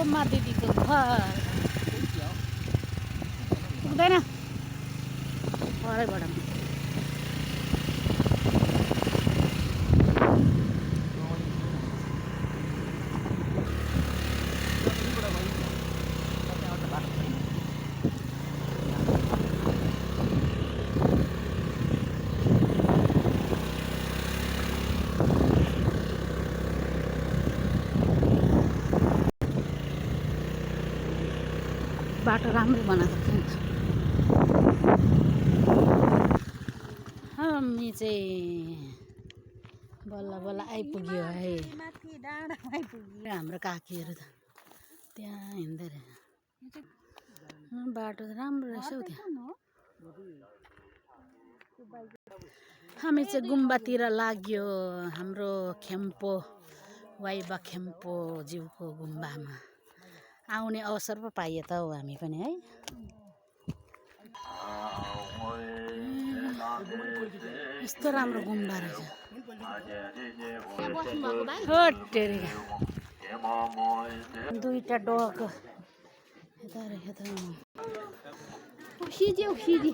शर्मा दिदीको घर पुग्दैन परैबाट बाटो राम्रो बनाएको थियो नि त हामी चाहिँ बल्ल बल्ल आइपुग्यो है हाम्रो काकीहरू त त्यहाँ हिँड्दै रहेछ बाटो त राम्रो रहेछ हौ त्यहाँ हामी चाहिँ गुम्बातिर लाग्यो हाम्रो खेम्पो वाइबा खेम्पो ज्यूको गुम्बामा आउने अवसर पो पाइयो त हौ हामी पनि है यस्तो राम्रो गुम्बा रहेछ दुईटा डग यता रहेछ त खिज्यो खिजी